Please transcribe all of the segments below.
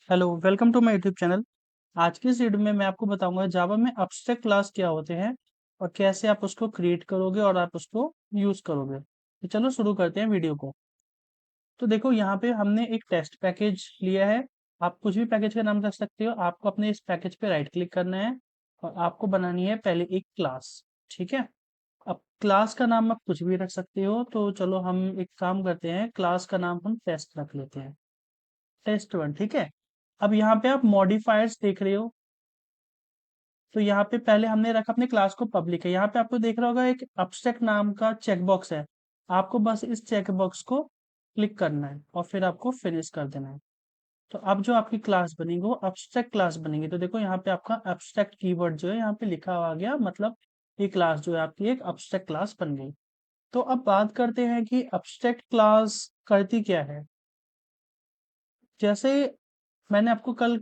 Hello, welcome to my YouTube channel. आज की इस वीडियो में मैं आपको बताऊंगा जावा में एब्स्ट्रैक्ट क्लास क्या होते हैं और कैसे आप उसको क्रिएट करोगे और आप उसको यूज करोगे। तो चलो शुरू करते हैं वीडियो को। तो देखो यहाँ पे हमने एक टेस्ट पैकेज लिया है। आप कुछ भी पैकेज का नाम रख सकते हो। आपको अपने इस पैकेज पे राइट क्लिक करना है और आपको बनानी है पहले एक क्लास। ठीक है। अब क्लास का नाम आप कुछ भी रख सकते हो। तो चलो हम एक काम करते हैं, क्लास का नाम हम टेस्ट रख लेते हैं। टेस्ट वन, ठीक है। अब यहाँ पे आप मॉडिफायर्स देख रहे हो। तो यहाँ पे पहले हमने रखा अपने क्लास को पब्लिक है। यहाँ पे आपको देख रहा होगा एक abstract नाम का चेकबॉक्स है। आपको बस इस चेकबॉक्स को क्लिक करना है और फिर आपको फिनिश कर देना है। तो अब जो आपकी क्लास बनेगी वो abstract क्लास बनेगी। तो देखो यहाँ पे आपका abstract कीवर्ड जो है यहाँ पे लिखा आ गया, मतलब ये क्लास जो है आपकी एक abstract क्लास बन गई। तो अब बात करते हैं कि abstract क्लास करती क्या है। जैसे मैंने आपको कल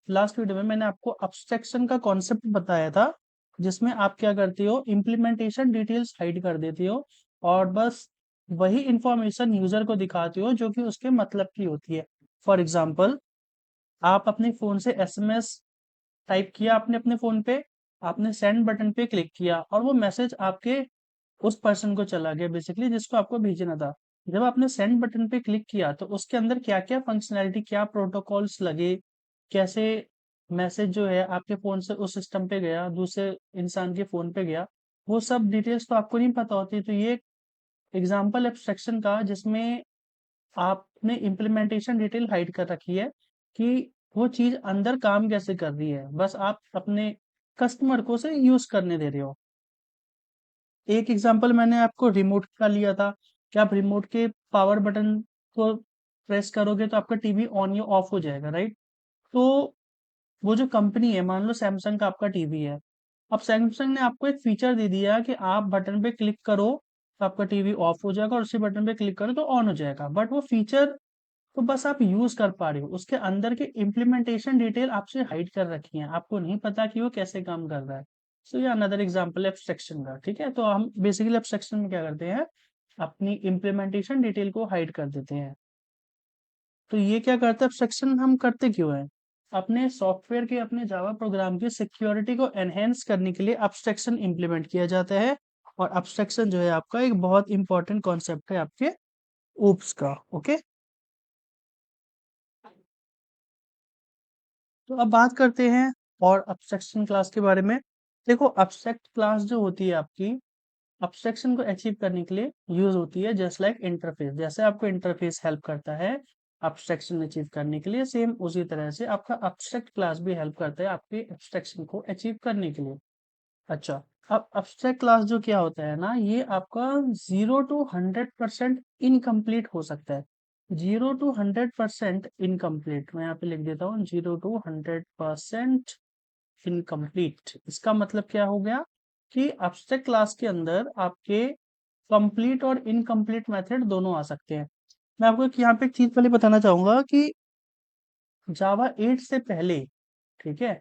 लास्ट वीडियो में मैंने आपको अब्स्ट्रैक्शन का कॉन्सेप्ट बताया था, जिसमें आप क्या करते हो, इम्प्लीमेंटेशन डिटेल्स हाइड कर देते हो और बस वही इंफॉर्मेशन यूजर को दिखाते हो जो कि उसके मतलब की होती है। फॉर एग्जाम्पल, आप अपने फोन से एसएमएस टाइप किया, आपने अपने फोन पे आपने सेंड बटन पे क्लिक किया और वो मैसेज आपके उस पर्सन को चला गया बेसिकली, जिसको आपको भेजना था। जब आपने सेंड बटन पे क्लिक किया तो उसके अंदर क्या क्या फंक्शनैलिटी, क्या प्रोटोकॉल्स लगे, कैसे मैसेज जो है आपके फोन से उस सिस्टम पे गया, दूसरे इंसान के फोन पे गया, वो सब डिटेल्स तो आपको नहीं पता होती। तो ये एग्जाम्पल एब्स्ट्रैक्शन का जिसमें आपने इम्प्लीमेंटेशन डिटेल हाइड कर रखी है कि वो चीज अंदर काम कैसे कर रही है, बस आप अपने कस्टमर को से यूज करने दे रहे हो। एक एग्जांपल मैंने आपको रिमोट का लिया था कि आप रिमोट के पावर बटन को प्रेस करोगे तो आपका टीवी ऑन या ऑफ हो जाएगा, राइट। तो वो जो कंपनी है, मान लो सैमसंग का आपका टीवी है। अब सैमसंग ने आपको एक फीचर दे दिया कि आप बटन पे क्लिक करो तो आपका टीवी ऑफ हो जाएगा और उसी बटन पे क्लिक करो तो ऑन हो जाएगा। बट वो फीचर तो बस आप यूज कर पा रहे हो, उसके अंदर के इम्प्लीमेंटेशन डिटेल आपसे हाइड कर रखी है, आपको नहीं पता कि वो कैसे काम कर रहा है। सो ये अनदर एग्जांपल एब्स्ट्रैक्शन का, ठीक है। तो हम बेसिकली एब्स्ट्रैक्शन में क्या करते हैं, अपनी इम्प्लीमेंटेशन डिटेल को हाइड कर देते हैं। तो ये क्या करता है एब्स्ट्रैक्शन, हम करते क्यों है, अपने सॉफ्टवेयर के, अपने जावा प्रोग्राम की सिक्योरिटी को एनहेंस करने के लिए एब्स्ट्रैक्शन इंप्लीमेंट किया जाता है। और एब्स्ट्रैक्शन जो है आपका एक बहुत इंपॉर्टेंट कॉन्सेप्ट है आपके ओप्स का। ओके। तो अब बात करते हैं और abstraction क्लास के बारे में। देखो abstract क्लास जो होती है आपकी, abstraction को अचीव करने के लिए यूज होती है जस्ट लाइक इंटरफेस। जैसे आपको इंटरफेस हेल्प करता है abstraction अचीव करने के लिए, सेम उसी तरह से आपका abstract क्लास भी हेल्प करता है आपके abstraction को अचीव करने के लिए। अच्छा, अब abstract क्लास जो क्या होता है ना, ये आपका 0 to 100% इनकम्प्लीट हो सकता है। 0 to 100% इनकम्प्लीट, मैं यहाँ पे लिख देता हूँ 0 to 100% इनकम्प्लीट। इसका मतलब क्या हो गया कि abstract क्लास के अंदर आपके कंप्लीट और इनकम्प्लीट मेथड दोनों आ सकते हैं। मैं आपको यहाँ पे एक चीज पहले बताना चाहूंगा कि जावा 8 से पहले, ठीक है,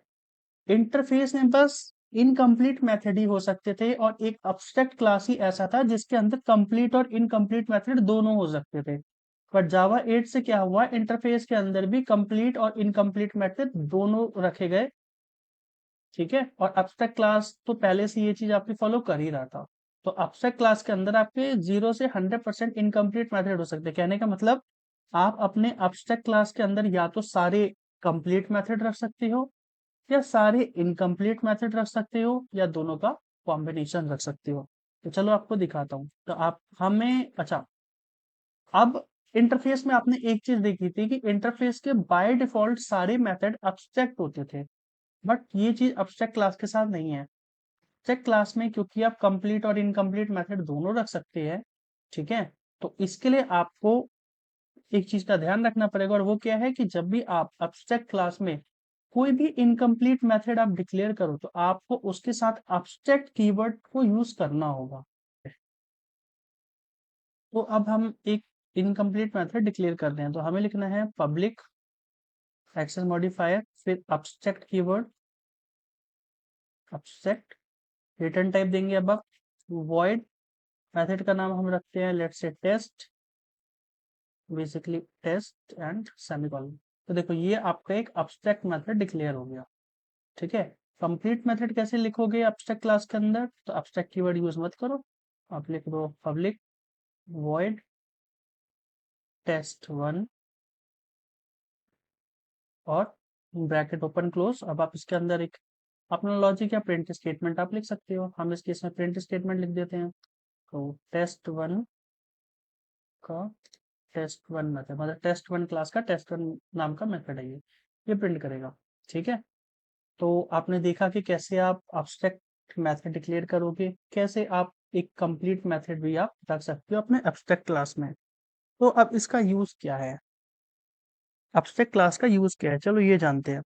इंटरफेस में बस इनकम्प्लीट मेथड ही हो सकते थे और एक अब्स्ट्रैक्ट क्लास ही ऐसा था जिसके अंदर कंप्लीट और इनकम्प्लीट मेथड दोनों हो सकते थे। बट जावा 8 से क्या हुआ, इंटरफेस के अंदर भी कंप्लीट और इनकम्प्लीट मेथड दोनों रखे गए। ठीक है। और अब्स्ट्रैक्ट क्लास तो पहले से ये चीज आपकी फॉलो कर ही रहा था। तो अब्स्ट्रैक्ट क्लास के अंदर आपके 0 से 100% इनकम्प्लीट मेथड हो सकते हैं। कहने का मतलब, आप अपने अब्स्ट्रैक्ट क्लास के अंदर या तो सारे कंप्लीट मेथड रख सकते हो या सारे इनकम्प्लीट मेथड रख सकते हो या दोनों का कॉम्बिनेशन रख सकते हो। तो चलो आपको दिखाता हूँ। तो आप हमें, अच्छा, अब इंटरफेस में आपने एक चीज देखी थी कि इंटरफेस के बाय डिफॉल्ट सारे मेथड अब्स्ट्रैक्ट होते थे। बट ये चीज अब्स्ट्रैक्ट क्लास के साथ नहीं है। अब्स्ट्रैक्ट क्लास में क्योंकि आप कंप्लीट और इनकम्प्लीट मेथड दोनों रख सकते हैं, ठीक है, तो इसके लिए आपको एक चीज का ध्यान रखना पड़ेगा और वो क्या है कि जब भी आप अब्स्ट्रैक्ट क्लास में कोई भी इनकम्प्लीट मेथड आप डिक्लेयर करो तो आपको उसके साथ अब्स्ट्रैक्ट कीवर्ड को यूज करना होगा। तो अब हम एक इनकम्प्लीट मेथड डिक्लेयर कर रहे हैं तो हमें लिखना है पब्लिक एक्सेस मॉडिफायर, फिर abstract keyword, abstract, return type देंगे अब आप वॉइड, मेथड का नाम हम रखते हैं let's say test, basically test and semicolon. तो देखो ये आपका एक एब्स्ट्रैक्ट मेथड डिक्लेयर हो गया। ठीक है, कंप्लीट मेथड कैसे लिखोगे एब्स्ट्रैक्ट क्लास के अंदर? तो एब्स्ट्रैक्ट कीवर्ड यूज मत करो, आप लिख दो पब्लिक वॉइड test1 और ब्रैकेट ओपन क्लोज। अब आप इसके अंदर एक अपना लॉजिक या प्रिंट स्टेटमेंट आप लिख सकते हो। हम इस केस में प्रिंट स्टेटमेंट लिख देते हैं। तो test1 का test1 मेथड, मतलब test1 क्लास का test1 नाम का मेथड है ये प्रिंट करेगा। ठीक है, तो आपने देखा कि कैसे आप एब्स्ट्रैक्ट मेथड डिक्लेयर करोगे, कैसे आप एक कंप्लीट मेथड भी आप रख सकते हो अपने एब्स्ट्रैक्ट क्लास में। तो अब इसका यूज क्या है, एब्स्ट्रैक्ट क्लास का यूज क्या है, चलो ये जानते हैं।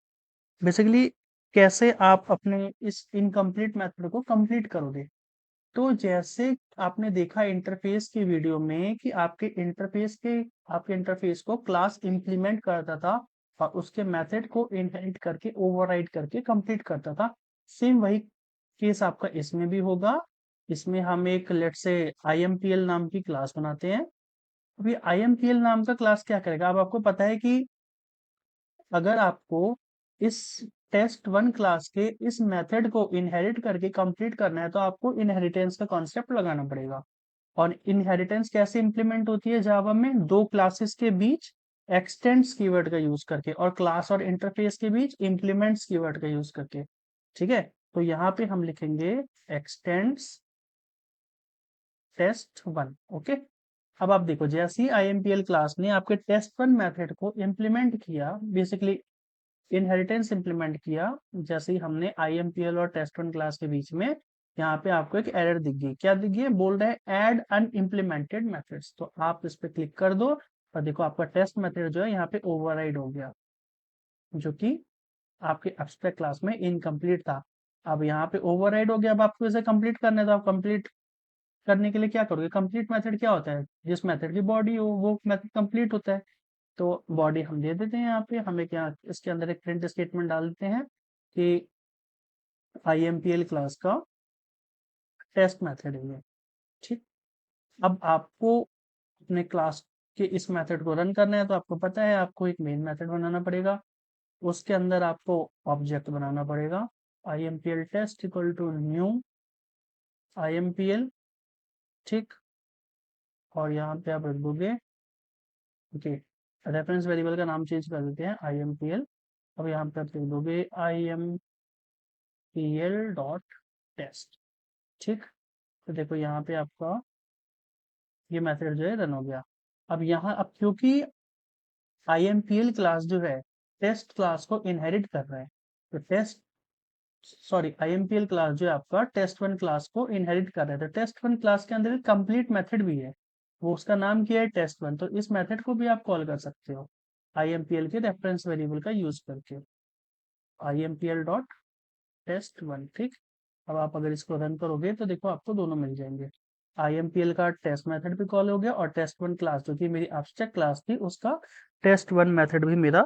बेसिकली कैसे आप अपने इस इनकम्प्लीट मेथड को कंप्लीट करोगे। तो जैसे आपने देखा इंटरफेस की वीडियो में कि आपके इंटरफेस को क्लास इंप्लीमेंट करता था और उसके मेथड को इनहेरिट करके ओवरराइड करके कंप्लीट करता था, सेम वही केस आपका इसमें भी होगा। इसमें हम एक लेट से IMPL नाम की क्लास बनाते हैं। अभी IMPL नाम का क्लास क्या करेगा, अब आपको पता है कि अगर आपको इस test1 क्लास के इस मेथड को इनहेरिट करके कंप्लीट करना है तो आपको इनहेरिटेंस का कॉन्सेप्ट लगाना पड़ेगा। और इनहेरिटेंस कैसे इंप्लीमेंट होती है जावा में? दो क्लासेस के बीच एक्सटेंड्स कीवर्ड का यूज करके और क्लास और इंटरफेस के बीच इंप्लीमेंट्स कीवर्ड का यूज करके। ठीक है, तो यहाँ पे हम लिखेंगे एक्सटेंड्स test1। ओके, अब आप देखो जैसे ही IMPL क्लास ने आपके test1 मेथड को इम्प्लीमेंट किया, बेसिकली इनहेरिटेंस इंप्लीमेंट किया, जैसे ही हमने IMPL और test1 क्लास के बीच में, यहाँ पे आपको एक एरर दिख गई। क्या दिख गई है? बोल रहा है ऐड अनइम्प्लीमेंटेड मेथड्स। तो आप इस पे क्लिक कर दो और देखो आपका टेस्ट मेथड जो है यहाँ पे ओवरराइड हो गया, जो कि आपके एब्स्ट्रैक्ट क्लास में इनकम्प्लीट था। अब यहाँ पे ओवरराइड हो गया, अब आपको इसे कंप्लीट करना है तो आप कंप्लीट करने के लिए क्या करोगे? कंप्लीट मेथड क्या होता है? जिस मेथड की बॉडी हो वो मेथड कंप्लीट होता है। तो बॉडी हम दे देते हैं, यहाँ पे हम एक यहाँ इसके अंदर एक प्रिंट स्टेटमेंट डाल देते हैं कि IMPL क्लास का टेस्ट मेथड है ये। ठीक, अब आपको अपने क्लास के इस मेथड को रन करना है तो आपको पता है आपको एक मेन मेथड बनाना पड़ेगा, उसके अंदर आपको ऑब्जेक्ट बनाना पड़ेगा IMPL test equal to new IMPL। ठीक, और यहाँ पे आप रख दोगे, ओके, रेफरेंस वेरिएबल का नाम चेंज कर देते हैं IMPL। अब यहाँ पे आप लिख दोगे IMPL डॉट टेस्ट। ठीक, तो देखो यहाँ पे आपका ये मेथड जो है रन हो गया। अब यहाँ अब क्योंकि IMPL क्लास जो है टेस्ट क्लास को इनहेरिट कर रहा है, तो IMPL क्लास जो है आपका test1 क्लास को इनहेरिट कर रहा है, तो test1 क्लास के अंदर एक कंप्लीट मेथड भी है, वो उसका नाम क्या है? test1। तो इस मेथड को भी आप कॉल कर सकते हो IMPL के रेफरेंस वेरिएबल का यूज करके, IMPL डॉट test1। ठीक, अब आप अगर इसको रन करोगे तो देखो आपको दोनों मिल जाएंगे, IMPL का टेस्ट मेथड भी कॉल हो गया और test1 क्लास जो कि मेरी एब्स्ट्रैक्ट क्लास थी उसका test1 मेथड भी मेरा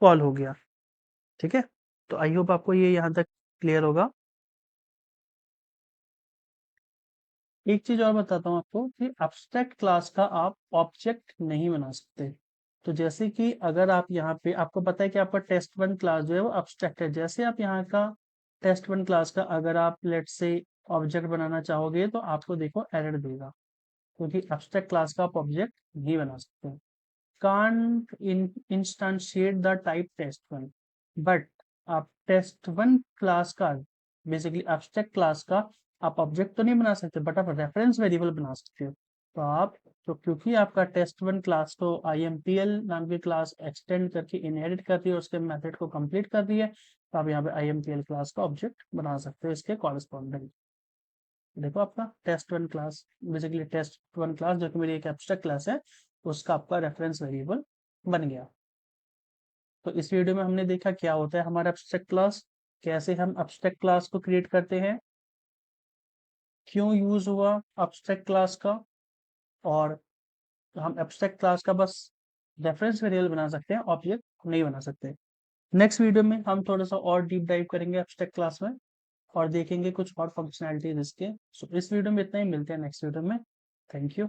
कॉल हो गया। ठीक है, तो आई होप आपको ये यहाँ तक क्लियर होगा। एक चीज और बताता हूँ आपको कि एब्स्ट्रैक्ट क्लास का आप ऑब्जेक्ट नहीं बना सकते। तो जैसे कि अगर आप यहाँ पे, आपको पता है कि आपका test1 क्लास जो है वो एब्स्ट्रैक्ट है, जैसे आप यहाँ का test1 क्लास का अगर आप लेट से ऑब्जेक्ट बनाना चाहोगे तो आपको देखो एरर देगा, क्योंकि एब्स्ट्रैक्ट क्लास का आप ऑब्जेक्ट नहीं बना सकते। can't instantiate the type test1, but आप test1 क्लास का, बेसिकली एब्स्ट्रैक्ट क्लास का आप ऑब्जेक्ट तो नहीं बना सकते, बट आप रेफरेंस वेरिएबल बना सकते हो। तो आप, तो क्योंकि आपका test1 क्लास को IMPL नाम की क्लास एक्सटेंड करके इनहेरिट कर रही है, उसके मेथड को कंप्लीट कर रही है, तो आप यहाँ पे IMPL क्लास का ऑब्जेक्ट बना सकते हो इसके कॉरेस्पॉन्डिंग। देखो आपका test1 class, basically test1 class जो कि मेरी एक एब्स्ट्रैक्ट क्लास है, उसका आपका रेफरेंस वेरिएबल बन गया। तो इस वीडियो में हमने देखा क्या होता है हमारा एब्स्ट्रैक्ट क्लास, कैसे हम एब्स्ट्रैक्ट क्लास को क्रिएट करते हैं, क्यों यूज हुआ एब्स्ट्रैक्ट क्लास का, और हम एब्स्ट्रैक्ट क्लास का बस रेफरेंस वेरिएबल बना सकते हैं, ऑब्जेक्ट नहीं बना सकते। नेक्स्ट वीडियो में हम थोड़ा सा और डीप डाइव करेंगे एब्स्ट्रैक्ट क्लास में और देखेंगे कुछ और फंक्शनैलिटीज इसके। सो इस वीडियो में इतना ही, मिलते हैं नेक्स्ट वीडियो में। Thank you.